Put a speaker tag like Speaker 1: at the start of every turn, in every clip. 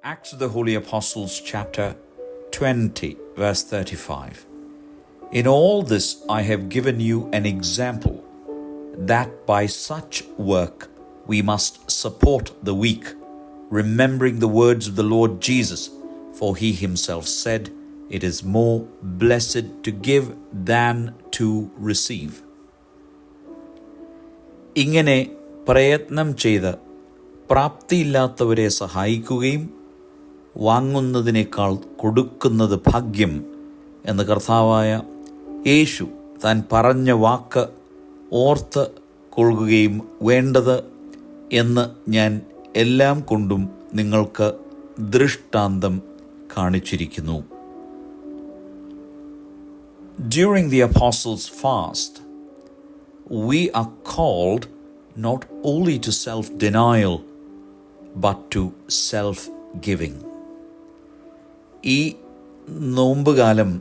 Speaker 1: Acts of the Holy Apostles, chapter 20, verse 35. In all this I have given you an example, that by such work we must support the weak, remembering the words of the Lord Jesus, for he himself said, "It is more blessed to give than to receive." ഇങ്ങനെ പ്രയത്നം ചെയ്ത് പ്രാപ്തിയില്ലാത്തവരെ സഹായിക്കുകയും വാങ്ങുന്നതിനേക്കാൾ കൊടുക്കുന്നത് ഭാഗ്യം എന്ന് കർത്താവായ യേശു താൻ പറഞ്ഞ വാക്ക് ഓർത്ത് കൊള്ളുകയും വേണ്ടത് എന്ന് ഞാൻ എല്ലാം കൊണ്ടും നിങ്ങൾക്ക് ദൃഷ്ടാന്തം കാണിച്ചിരിക്കുന്നു. During the Apostles' fast, we are called not only to self-denial, but to self-giving. ഈ നോമ്പുകാലം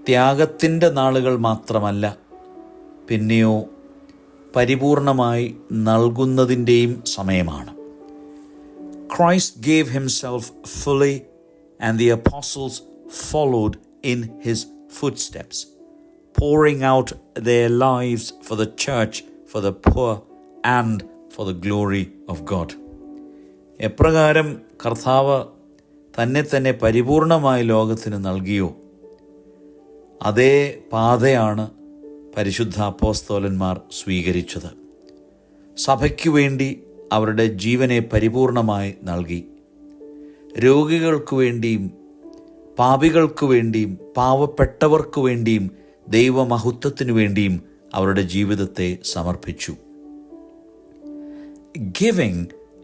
Speaker 1: ത്യാഗത്തിൻ്റെ നാളുകൾ മാത്രമല്ല, പിന്നെയോ പരിപൂർണമായി നൽകുന്നതിൻ്റെയും സമയമാണ്. Christ gave himself fully, and the apostles followed in his footsteps, pouring out their lives for the church, for the poor, and for the glory of God. എപ്രകാരം കർത്താവ് തന്നെ പരിപൂർണമായി ലോകത്തിന് നൽകിയോ, അതേ പാതയാണ് പരിശുദ്ധ അപ്പോസ്തലന്മാർ സ്വീകരിച്ചത്. സഭയ്ക്കു വേണ്ടി അവരുടെ ജീവനെ പരിപൂർണമായി നൽകി. രോഗികൾക്കു വേണ്ടിയും പാപികൾക്കു വേണ്ടിയും പാവപ്പെട്ടവർക്കു വേണ്ടിയും ദൈവമഹത്വത്തിനു വേണ്ടിയും അവരുടെ ജീവിതത്തെ സമർപ്പിച്ചു. Giving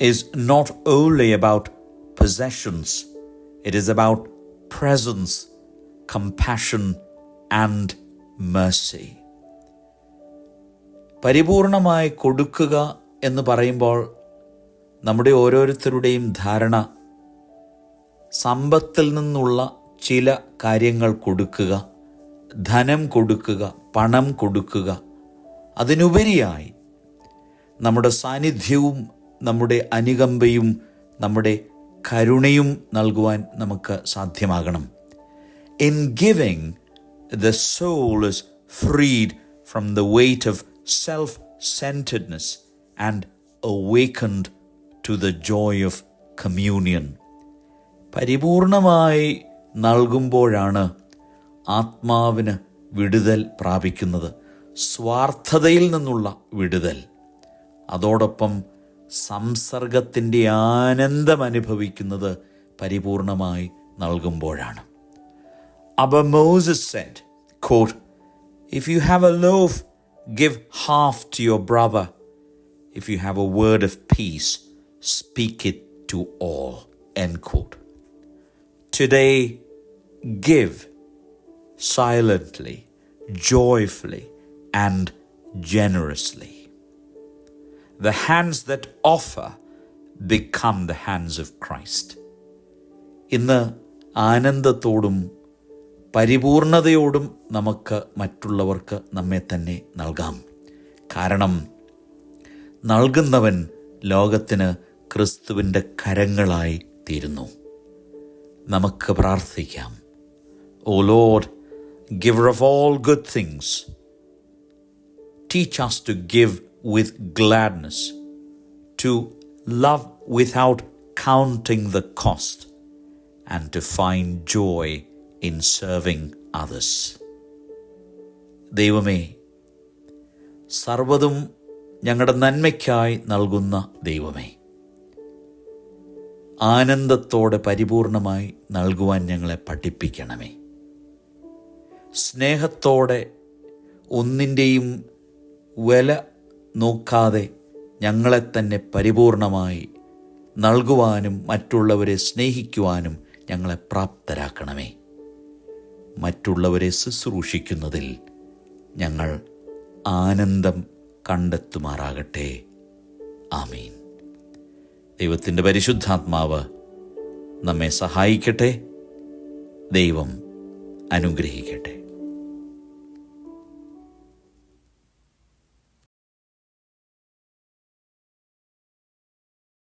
Speaker 1: is not only about possessions, it is about presence, compassion and mercy. പരിപൂർണമായി കൊടുക്കുക എന്ന് പറയുമ്പോൾ നമ്മുടെ ഓരോരുത്തരുടെയും ധാരണ സമ്പത്തിൽ നിന്നുള്ള ചില കാര്യങ്ങൾ കൊടുക്കുക, ധനം കൊടുക്കുക, പണം കൊടുക്കുക, അതിനുപരിയായി നമ്മുടെ സാന്നിധ്യവും നമ്മുടെ അനുകമ്പയും നമ്മുടെ കരുണയും നൽകുവാൻ നമുക്ക് സാധ്യമാകണം. In giving, the soul is freed from the weight of self-centeredness and awakened to the joy of communion. പരിപൂർണമായി നൽകുമ്പോഴാണ് ആത്മാവിന് വിടുതൽ പ്രാപിക്കുന്നത്, സ്വാർത്ഥതയിൽ നിന്നുള്ള വിടുതൽ. അതോടൊപ്പം സംസർഗത്തിൻ്റെ ആനന്ദം അനുഭവിക്കുന്നത് പരിപൂർണമായി നൽകുമ്പോഴാണ്. Abba Moses said, quote, "If you have a loaf, give half to your brother. If you have a word of peace, speak it to all." End quote. Today, give silently, joyfully, and generously. The hands that offer become the hands of Christ. ഇന്ന് ആനന്ദത്തോടും പരിപൂർണതയോടും നമുക്ക് മറ്റുള്ളവർക്ക് നമ്മെ തന്നെ നൽകാം. കാരണം നൽകുന്നവൻ ലോകത്തിന് ക്രിസ്തുവിൻ്റെ കരങ്ങളായി തീരുന്നു. നമുക്ക് പ്രാർത്ഥിക്കാം. O Lord, giver of all good things, teach us to give with gladness, to love without counting the cost, and to find joy in serving others. ദൈവമേ, സർവ്വതും ഞങ്ങളുടെ നന്മയ്ക്കായി നൽകുന്ന ദൈവമേ, ആനന്ദത്തോടെ പരിപൂർണമായി നൽകുവാൻ ഞങ്ങളെ പഠിപ്പിക്കണമേ. സ്നേഹത്തോടെ ഒന്നിൻ്റെയും വില നോക്കാതെ ഞങ്ങളെ തന്നെ പരിപൂർണമായി നൽകുവാനും മറ്റുള്ളവരെ സ്നേഹിക്കുവാനും ഞങ്ങളെ പ്രാപ്തരാക്കണമേ. മറ്റുള്ളവരെ ശുശ്രൂഷിക്കുന്നതിൽ ഞങ്ങൾ ആനന്ദം കണ്ടെത്തുമാറാകട്ടെ. ആമീൻ. ദൈവത്തിൻ്റെ പരിശുദ്ധാത്മാവ് നമ്മെ സഹായിക്കട്ടെ. ദൈവം അനുഗ്രഹിക്കട്ടെ.